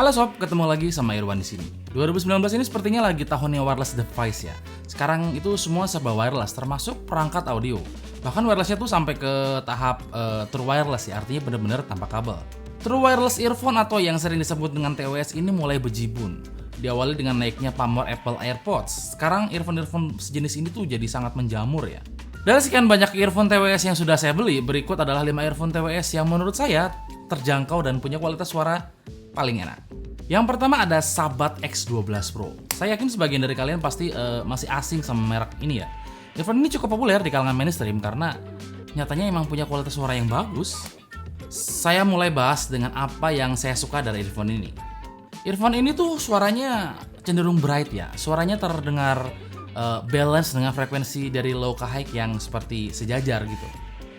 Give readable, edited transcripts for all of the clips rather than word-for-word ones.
Halo sob, ketemu lagi sama Irwan di sini. 2019 ini sepertinya lagi tahunnya wireless device ya. Sekarang itu semua serba wireless, termasuk perangkat audio. Bahkan wirelessnya tuh sampai ke tahap true wireless ya, artinya benar-benar tanpa kabel. True wireless earphone atau yang sering disebut dengan TWS ini mulai bejibun. Diawali dengan naiknya pamor Apple AirPods. Sekarang earphone-earphone sejenis ini tuh jadi sangat menjamur ya. Dari sekian banyak earphone TWS yang sudah saya beli, berikut adalah 5 earphone TWS yang menurut saya terjangkau dan punya kualitas suara paling enak. Yang pertama ada Sobat X12 Pro. Saya yakin sebagian dari kalian pasti masih asing sama merek ini ya. Earphone ini cukup populer di kalangan mainstream karena nyatanya emang punya kualitas suara yang bagus. Saya mulai bahas dengan apa yang saya suka dari earphone ini. Earphone ini tuh suaranya cenderung bright ya. Suaranya terdengar balance dengan frekuensi dari low ke high yang seperti sejajar gitu.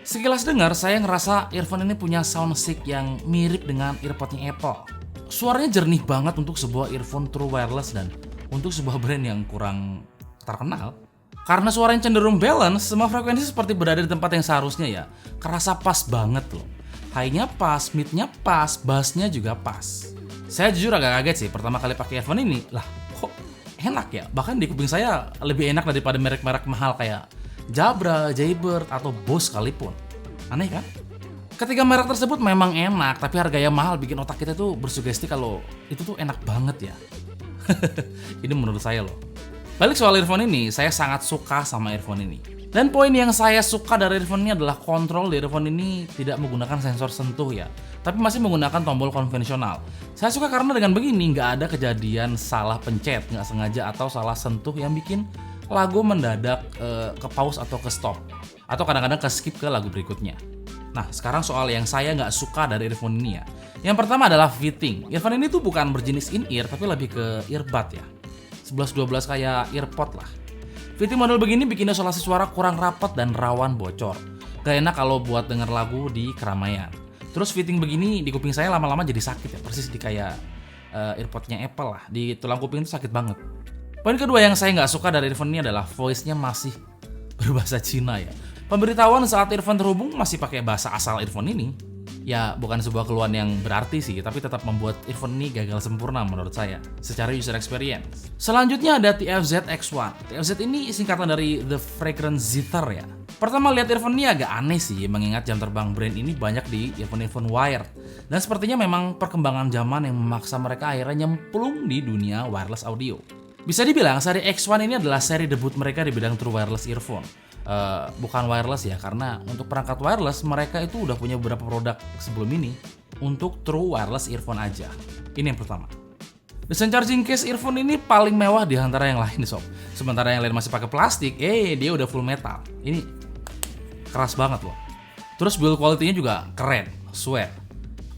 Sekilas dengar, saya ngerasa earphone ini punya sound stick yang mirip dengan earpodnya Apple. Suaranya jernih banget untuk sebuah earphone true wireless dan untuk sebuah brand yang kurang terkenal. Karena suaranya cenderung balance, semua frekuensi seperti berada di tempat yang seharusnya ya. Kerasa pas banget loh. High-nya pas, mid-nya pas, bass-nya juga pas. Saya jujur agak kaget sih pertama kali pakai earphone ini. Lah, kok enak ya? Bahkan di kuping saya lebih enak daripada merek-merek mahal kayak Jabra, Jaybird, atau Bose sekalipun. Aneh kan? Ketika merek tersebut memang enak, tapi harganya mahal bikin otak kita tuh bersugesti kalau itu tuh enak banget ya. Ini menurut saya loh. Balik soal earphone ini, saya sangat suka sama earphone ini. Dan poin yang saya suka dari earphone ini adalah kontrol di earphone ini tidak menggunakan sensor sentuh ya, tapi masih menggunakan tombol konvensional. Saya suka karena dengan begini nggak ada kejadian salah pencet, nggak sengaja atau salah sentuh yang bikin lagu mendadak ke pause atau ke stop, atau kadang-kadang ke skip ke lagu berikutnya. Nah, sekarang soal yang saya nggak suka dari earphone ini ya. Yang pertama adalah fitting. Earphone ini tuh bukan berjenis in-ear, tapi lebih ke earbud ya. 11-12 kayak earpod lah. Fitting model begini bikin isolasi suara kurang rapat dan rawan bocor. Gak enak kalau buat denger lagu di keramaian. Terus fitting begini di kuping saya lama-lama jadi sakit ya. Persis di kayak earpodnya Apple lah. Di tulang kuping itu sakit banget. Poin kedua yang saya nggak suka dari earphone ini adalah voice-nya masih berbahasa Cina ya. Pemberitahuan saat earphone terhubung masih pakai bahasa asal earphone ini. Ya bukan sebuah keluhan yang berarti sih, tapi tetap membuat earphone ini gagal sempurna menurut saya secara user experience. Selanjutnya ada TWS X1. TWS ini singkatan dari The Fragrance Zither ya. Pertama lihat earphone ini agak aneh sih, mengingat jam terbang brand ini banyak di earphone wired. Dan sepertinya memang perkembangan zaman yang memaksa mereka akhirnya nyemplung di dunia wireless audio. Bisa dibilang seri X1 ini adalah seri debut mereka di bidang true wireless earphone. Bukan wireless ya, karena untuk perangkat wireless mereka itu udah punya beberapa produk sebelum ini untuk true wireless earphone aja. Ini yang pertama. Desain charging case earphone ini paling mewah di antara yang lain sob. Sementara yang lain masih pakai plastik, dia udah full metal. Ini keras banget loh. Terus build quality-nya juga keren, swear.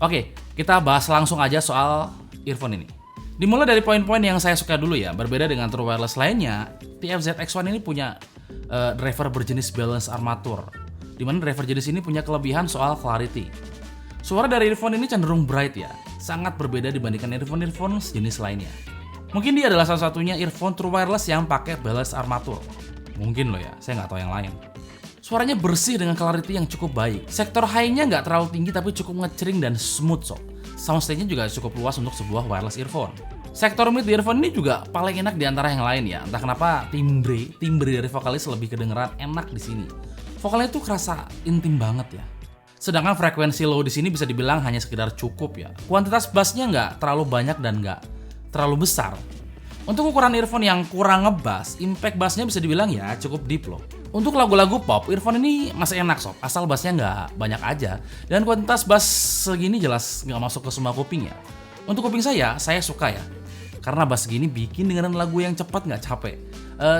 Oke, kita bahas langsung aja soal earphone ini. Dimulai dari poin-poin yang saya suka dulu ya. Berbeda dengan true wireless lainnya, TWS X1 ini punya driver berjenis balance armatur, dimana driver jenis ini punya kelebihan soal clarity. Suara dari earphone ini cenderung bright ya, sangat berbeda dibandingkan earphone sejenis lainnya. Mungkin dia adalah salah satunya earphone true wireless yang pakai balance armatur. Mungkin loh ya, saya nggak tahu yang lain. Suaranya bersih dengan clarity yang cukup baik. Sektor high-nya nggak terlalu tinggi tapi cukup ngecering dan smooth sob. Soundstage-nya juga cukup luas untuk sebuah wireless earphone. Sektor mid di earphone ini juga paling enak di antara yang lain ya. Entah kenapa timbre dari vokalis lebih kedengeran enak di sini. Vokalnya tuh kerasa intim banget ya. Sedangkan frekuensi low di sini bisa dibilang hanya sekedar cukup ya. Kuantitas bassnya nggak terlalu banyak dan nggak terlalu besar. Untuk ukuran earphone yang kurang ngebass, impact bassnya bisa dibilang ya cukup deep loh. Untuk lagu-lagu pop, earphone ini masih enak sob, asal bassnya nggak banyak aja. Dan kuantitas bass segini jelas nggak masuk ke semua kuping ya. Untuk kuping saya suka ya. Karena bass segini bikin dengerin lagu yang cepat nggak capek.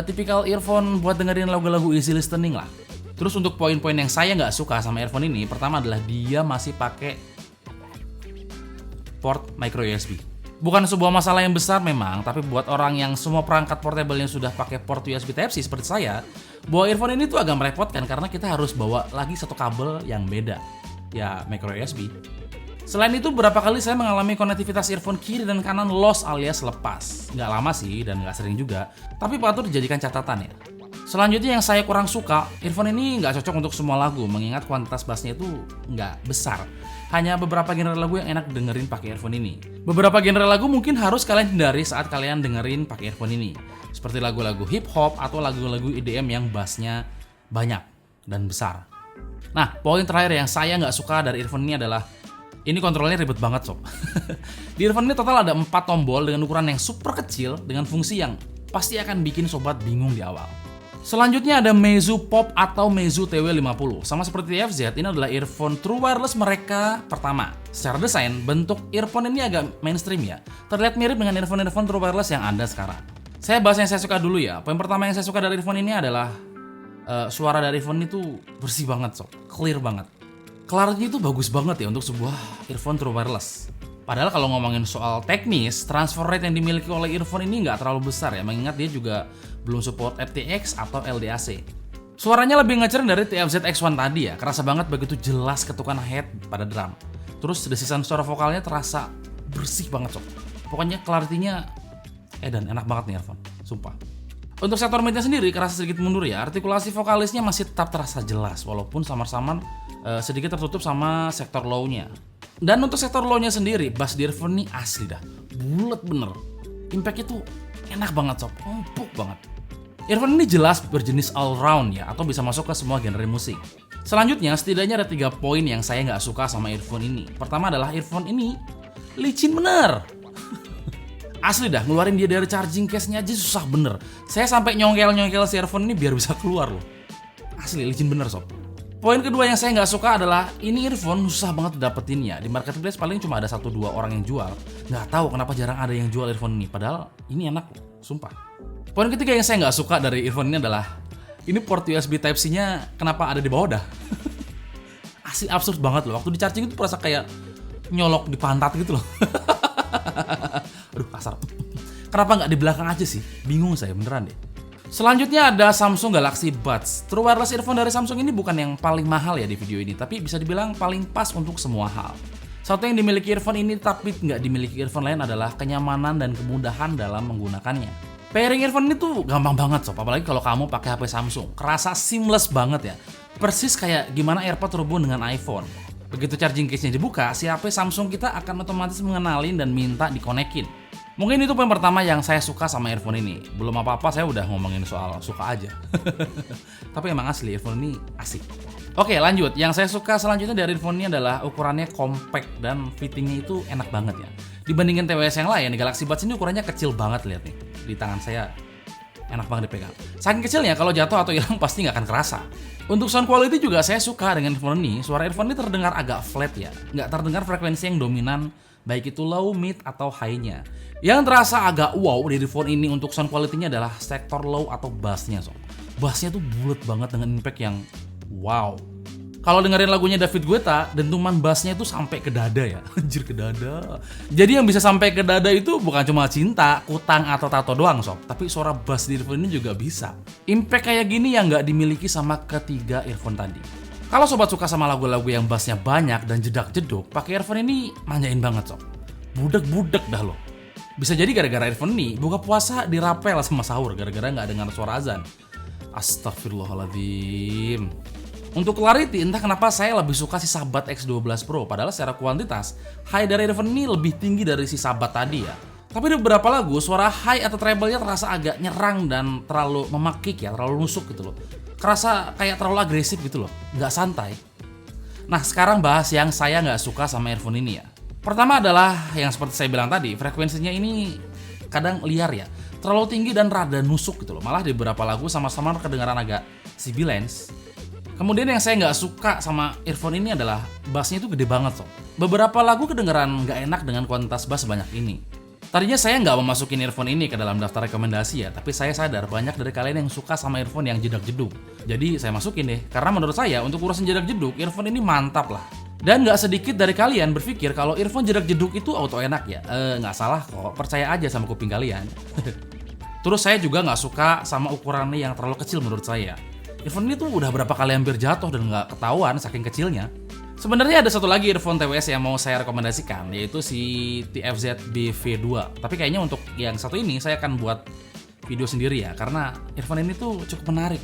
Tipikal earphone buat dengerin lagu-lagu easy listening lah. Terus untuk poin-poin yang saya nggak suka sama earphone ini, pertama adalah dia masih pakai port micro USB. Bukan sebuah masalah yang besar memang, tapi buat orang yang semua perangkat portable yang sudah pakai port USB Type-C seperti saya, bawa earphone ini tuh agak merepotkan karena kita harus bawa lagi satu kabel yang beda, ya micro USB. Selain itu beberapa kali saya mengalami konektivitas earphone kiri dan kanan lost alias lepas. Nggak lama sih dan nggak sering juga, tapi patut dijadikan catatan ya. Selanjutnya yang saya kurang suka, earphone ini nggak cocok untuk semua lagu mengingat kuantitas bassnya itu nggak besar. hanya beberapa genre lagu yang enak dengerin pakai earphone ini. Beberapa genre lagu mungkin harus kalian hindari saat kalian dengerin pakai earphone ini, seperti lagu-lagu hip hop atau lagu-lagu EDM yang bassnya banyak dan besar. Nah, poin terakhir yang saya nggak suka dari earphone ini adalah ini kontrolnya ribet banget sob. Di earphone ini total ada 4 tombol dengan ukuran yang super kecil dengan fungsi yang pasti akan bikin sobat bingung di awal. Selanjutnya ada Meizu Pop atau Meizu TW50. Sama seperti TFZ, ini adalah earphone true wireless mereka pertama. Secara desain, bentuk earphone ini agak mainstream ya. Terlihat mirip dengan earphone-earphone true wireless yang ada sekarang. Saya bahas yang saya suka dulu ya. Poin pertama yang saya suka dari earphone ini adalah suara dari earphone itu bersih banget sob, clear banget. Clarity itu bagus banget ya untuk sebuah earphone true wireless. Padahal kalau ngomongin soal teknis, transfer rate yang dimiliki oleh earphone ini nggak terlalu besar ya, mengingat dia juga belum support aptX atau LDAC. Suaranya lebih ngecering dari TFZ X1 tadi ya, kerasa banget begitu jelas ketukan head pada drum. Terus desisan suara vokalnya terasa bersih banget sob. Pokoknya clarity-nya dan enak banget nih earphone, sumpah. Untuk sektor midnya sendiri kerasa sedikit mundur ya, artikulasi vokalisnya masih tetap terasa jelas walaupun samar-samar sedikit tertutup sama sektor low-nya. Dan untuk sektor low-nya sendiri, bass di earphone ini asli dah, bulet bener. Impact-nya tuh enak banget sob, empuk banget. Earphone ini jelas berjenis all round ya, atau bisa masuk ke semua genre musik. Selanjutnya, setidaknya ada 3 poin yang saya nggak suka sama earphone ini. Pertama adalah earphone ini licin bener. Asli dah, ngeluarin dia dari charging case-nya aja susah bener. Saya sampai nyongkel-nyongkel si earphone ini biar bisa keluar loh. Asli licin bener sob. Poin kedua yang saya nggak suka adalah ini earphone susah banget dapetinnya. Di marketplace paling cuma ada 1-2 orang yang jual. Nggak tahu kenapa jarang ada yang jual earphone ini. Padahal ini enak loh, sumpah. Poin ketiga yang saya nggak suka dari earphone ini adalah ini port USB Type-C-nya kenapa ada di bawah dah. Asli absurd banget loh. Waktu di charging itu perasa kayak nyolok di pantat gitu loh. Aduh kasar. Kenapa nggak di belakang aja sih? Bingung saya beneran deh. Selanjutnya ada Samsung Galaxy Buds. True wireless earphone dari Samsung ini bukan yang paling mahal ya di video ini, tapi bisa dibilang paling pas untuk semua hal. Satu yang dimiliki earphone ini tapi nggak dimiliki earphone lain adalah kenyamanan dan kemudahan dalam menggunakannya. Pairing earphone ini tuh gampang banget sob, apalagi kalau kamu pakai HP Samsung. Kerasa seamless banget ya. Persis kayak gimana AirPod terhubung dengan iPhone. Begitu charging case-nya dibuka, si HP Samsung kita akan otomatis mengenalin dan minta dikonekin. Mungkin itu poin pertama yang saya suka sama earphone ini. Belum apa-apa saya udah ngomongin soal suka aja. Tapi emang asli earphone ini asik. Oke lanjut, yang saya suka selanjutnya dari earphone ini adalah ukurannya compact dan fittingnya itu enak banget ya. Dibandingin TWS yang lain, Galaxy Buds ini ukurannya kecil banget, lihat nih. Di tangan saya enak banget dipegang. Saking kecilnya kalau jatuh atau hilang pasti nggak akan kerasa. Untuk sound quality juga saya suka dengan earphone ini. Suara earphone ini terdengar agak flat ya, nggak terdengar frekuensi yang dominan, baik itu low, mid, atau high-nya. Yang terasa agak wow di earphone ini untuk sound quality-nya adalah sektor low atau bass-nya sob. Bass-nya tuh bulat banget dengan impact yang wow. Kalau dengerin lagunya David Guetta, dentuman bass-nya itu sampai ke dada ya. Anjir, ke dada. Jadi yang bisa sampai ke dada itu bukan cuma cinta, kutang, atau tato doang sob, tapi suara bass di earphone ini juga bisa. Impact kayak gini yang nggak dimiliki sama ketiga earphone tadi. Kalau sobat suka sama lagu-lagu yang bassnya banyak dan jedak-jeduk, pakai earphone ini manjain banget sob. Budek-budek dah loh. Bisa jadi gara-gara earphone ini buka puasa dirapel sama sahur gara-gara nggak dengar suara azan. Astagfirullahaladzim. Untuk clarity, entah kenapa saya lebih suka si Sobat X12 Pro. Padahal secara kuantitas, high dari earphone ini lebih tinggi dari si Sobat tadi ya. Tapi di beberapa lagu, suara high atau treble-nya terasa agak nyerang dan terlalu memakik ya, terlalu nusuk gitu loh. Kerasa kayak terlalu agresif gitu loh, nggak santai. Nah sekarang bahas yang saya nggak suka sama earphone ini ya. Pertama adalah yang seperti saya bilang tadi, frekuensinya ini kadang liar ya, terlalu tinggi dan rada nusuk gitu loh. Malah di beberapa lagu sama-sama kedengaran agak sibilance. Kemudian yang saya nggak suka sama earphone ini adalah bassnya itu gede banget sob. Beberapa lagu kedengaran nggak enak dengan kuantitas bass sebanyak ini. Tadinya saya nggak mau masukin earphone ini ke dalam daftar rekomendasi ya, tapi saya sadar banyak dari kalian yang suka sama earphone yang jedak-jeduk. Jadi saya masukin deh, karena menurut saya untuk urusan jedak-jeduk, earphone ini mantap lah. Dan nggak sedikit dari kalian berpikir kalau earphone jedak-jeduk itu auto enak ya. Nggak salah kok, percaya aja sama kuping kalian. Terus saya juga nggak suka sama ukurannya yang terlalu kecil menurut saya. Earphone ini tuh udah berapa kali hampir jatuh dan nggak ketahuan saking kecilnya. Sebenarnya ada satu lagi earphone TWS yang mau saya rekomendasikan, yaitu si TFZ BV2. Tapi kayaknya untuk yang satu ini saya akan buat video sendiri ya, karena earphone ini tuh cukup menarik.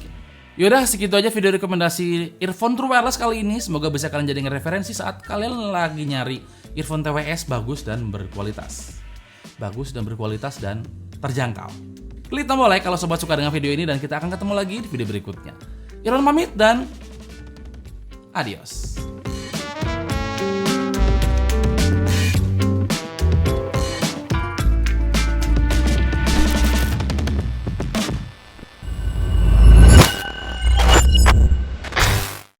Yaudah, segitu aja video rekomendasi earphone true wireless kali ini. Semoga bisa kalian jadikan referensi saat kalian lagi nyari earphone TWS bagus dan berkualitas. Bagus dan berkualitas dan terjangkau. Klik tombol like kalau sobat suka dengan video ini dan kita akan ketemu lagi di video berikutnya. Irwan pamit dan adios.